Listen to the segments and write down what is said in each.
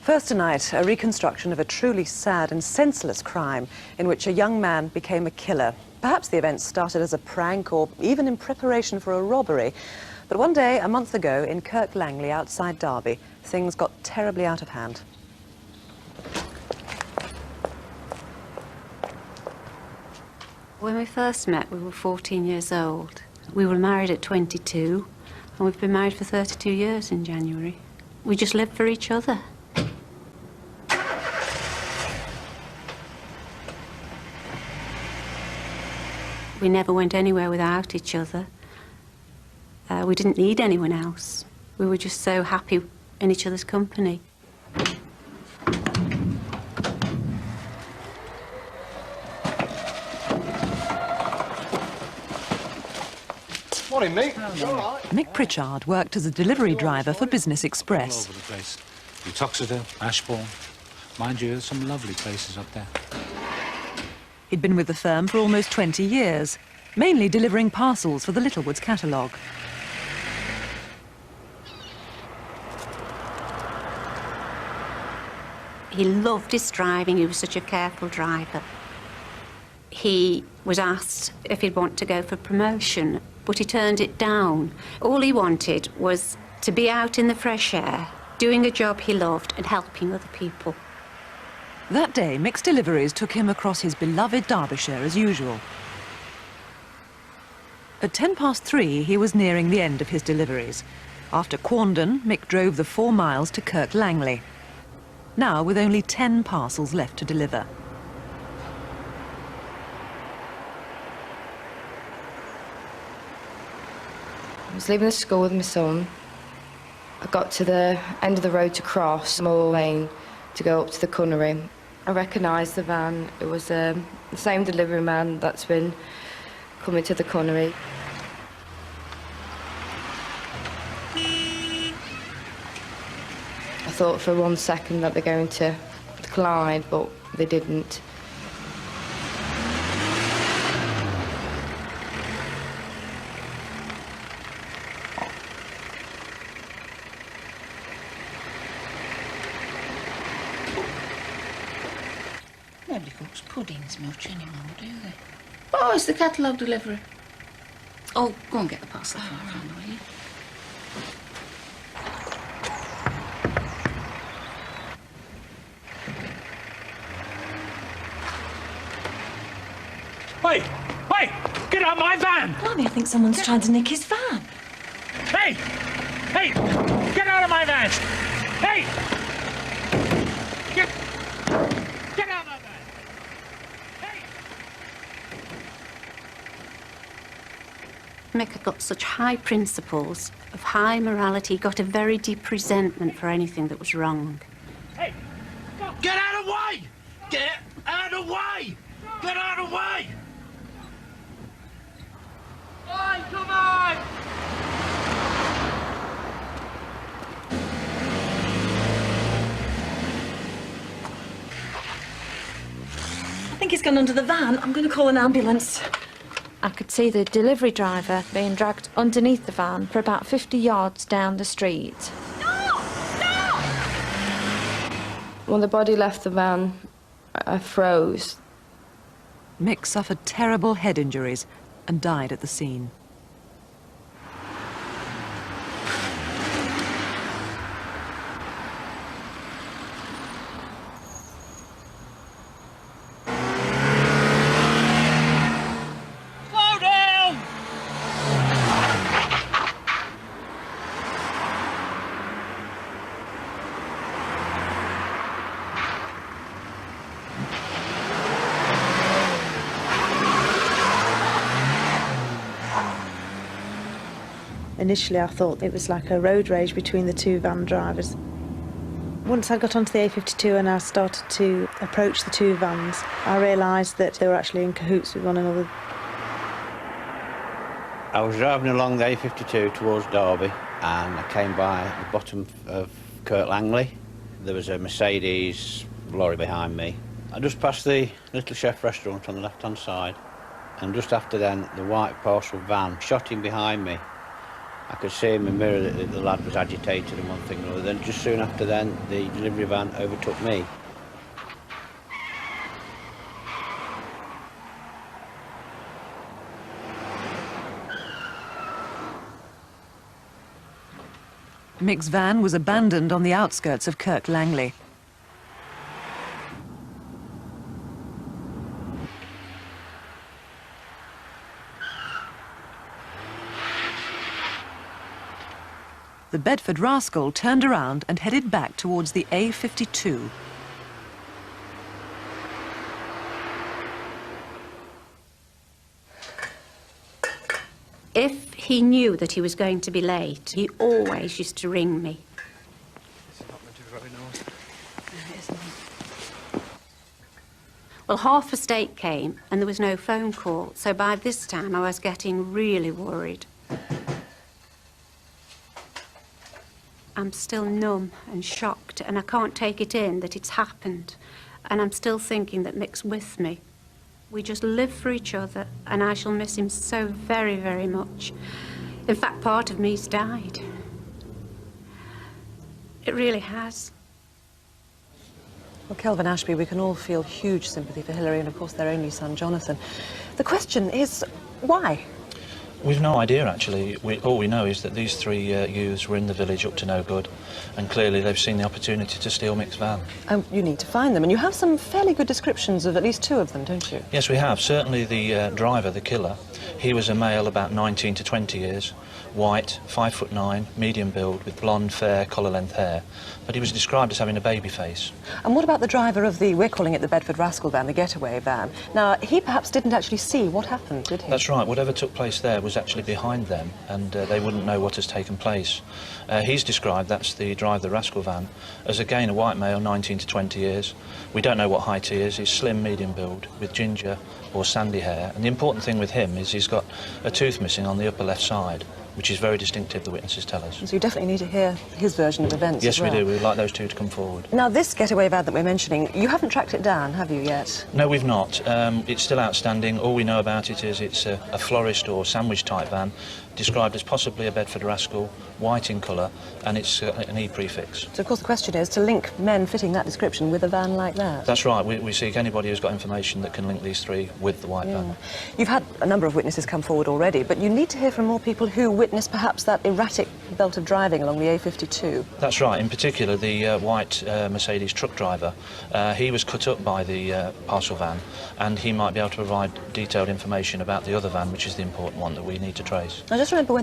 First tonight, a reconstruction of a truly sad and senseless crime in which a young man became a killer. Perhaps the event started as a prank or even in preparation for a robbery. But one day, a month ago, in Kirk Langley outside Derby, things got terribly out of hand. When we first met, we were 14 years old. We were married at 22, and we've been married for 32 years in January. We just lived for each other. We never went anywhere without each other. We didn't need anyone else. We were just so happy in each other's company. Morning, Mick. All right. Mick Pritchard worked as a delivery driver for Business Express. All over the place. Uttoxeter, Ashbourne. Mind you, there's some lovely places up there. He'd been with the firm for almost 20 years, mainly delivering parcels for the Littlewoods catalogue. He loved his driving. He was such a careful driver. He was asked if he'd want to go for promotion, but he turned it down. All he wanted was to be out in the fresh air, doing a job he loved and helping other people. That day, Mick's deliveries took him across his beloved Derbyshire as usual. At 3:10, he was nearing the end of his deliveries. After Quandon, Mick drove the 4 miles to Kirk Langley. Now with only 10 parcels left to deliver. I was leaving the school with my son. I got to the end of the road to cross Moor Lane to go up to the Cunnery. I recognised the van. It was the same delivery man that's been coming to the Cunnery. I thought for 1 second that they're going to collide, but they didn't. Nobody cooks puddings much anymore, do they? Oh, it's the catalogue delivery. Oh, go and get the parcel for her, will you? Hey! Hey! Get out of my van! Blimey, I think someone's trying to nick his van. Hey! Hey! Get out of my van! Hey! Get out of my van! Hey! Mick had got such high principles of high morality. He got a very deep resentment for anything that was wrong. Hey! Get out of the way! Get out of the way! Get out of the way! Oi, come on! I think he's gone under the van. I'm going to call an ambulance. I could see the delivery driver being dragged underneath the van for about 50 yards down the street. No! No! When the body left the van, I froze. Mick suffered terrible head injuries and died at the scene. Slow down! Initially, I thought it was like a road rage between the 2 van drivers. Once I got onto the A52 and I started to approach the 2 vans, I realised that they were actually in cahoots with one another. I was driving along the A52 towards Derby and I came by the bottom of Kirk Langley. There was a Mercedes lorry behind me. I just passed the Little Chef restaurant on the left-hand side, and just after then, the white parcel van shot in behind me. I could see in the mirror that the lad was agitated and one thing or another. Then just soon after then, the delivery van overtook me. Mick's van was abandoned on the outskirts of Kirk Langley. The Bedford rascal turned around and headed back towards the A52. If he knew that he was going to be late, he always used to ring me. Well, half a state came and there was no phone call, so by this time I was getting really worried. I'm still numb and shocked, and I can't take it in that it's happened, and I'm still thinking that Mick's with me. We just live for each other, and I shall miss him so very, very much. In fact, part of me's died. It really has. Well, Kelvin Ashby, we can all feel huge sympathy for Hilary and, of course, their only son, Jonathan. The question is, why? We've no idea, actually. All we know is that these three youths were in the village up to no good, and clearly they've seen the opportunity to steal Mick's van. You need to find them, and you have some fairly good descriptions of at least two of them, don't you? Yes, we have. Certainly the driver, the killer, he was a male about 19 to 20 years, white, 5'9", medium build, with blonde, fair, collar-length hair, but he was described as having a baby face. And what about the driver of the, we're calling it the Bedford Rascal van, the getaway van? Now, he perhaps didn't actually see what happened, did he? That's right. Whatever took place there was actually behind them, and they wouldn't know what has taken place. He's described, that's the driver of the Rascal van, as again a white male, 19 to 20 years. We don't know what height he is. He's slim, medium build, with ginger or sandy hair, and the important thing with him is he's got a tooth missing on the upper left side, which is very distinctive, the witnesses tell us. So you definitely need to hear his version of events. Yes, as well. we do. We'd like those two to come forward. Now, this getaway van that we're mentioning, you haven't tracked it down, have you, yet? No, we've not. It's still outstanding. All we know about it is it's a florist or sandwich-type van, described as possibly a Bedford Rascal, white in colour, and it's an E prefix. So, of course, the question is to link men fitting that description with a van like that. That's right. We seek anybody who's got information that can link these three with the white van. You've had a number of witnesses come forward already, but you need to hear from more people who witnessed perhaps that erratic belt of driving along the A52. That's right. In particular, the white Mercedes truck driver, he was cut up by the parcel van, and he might be able to provide detailed information about the other van, which is the important one that we need to trace. Now, just remember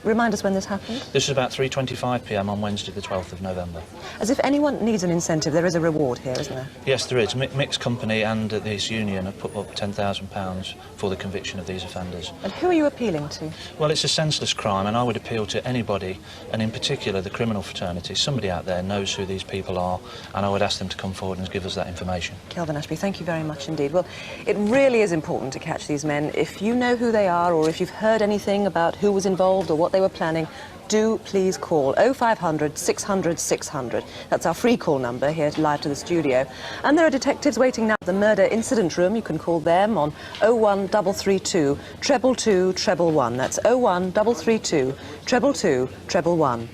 remind us when this happened. This is about 3:25 p.m. on Wednesday, the 12th of November. As if anyone needs an incentive, there is a reward here, isn't there? Yes, there is. Mick's company and this union have put up £10,000 for the conviction of these offenders. And who are you appealing to? Well, it's a senseless crime, and I would appeal to anybody, and in particular the criminal fraternity. Somebody out there knows who these people are, and I would ask them to come forward and give us that information. Kelvin Ashby, thank you very much indeed. Well, it really is important to catch these men. If you know who they are, or if you've heard anything about who was involved or what they were planning, do please call 0500 600 600. That's our free call number here live to the studio. And there are detectives waiting now at the murder incident room. You can call them on 01332 222 111. That's 01332 222 111.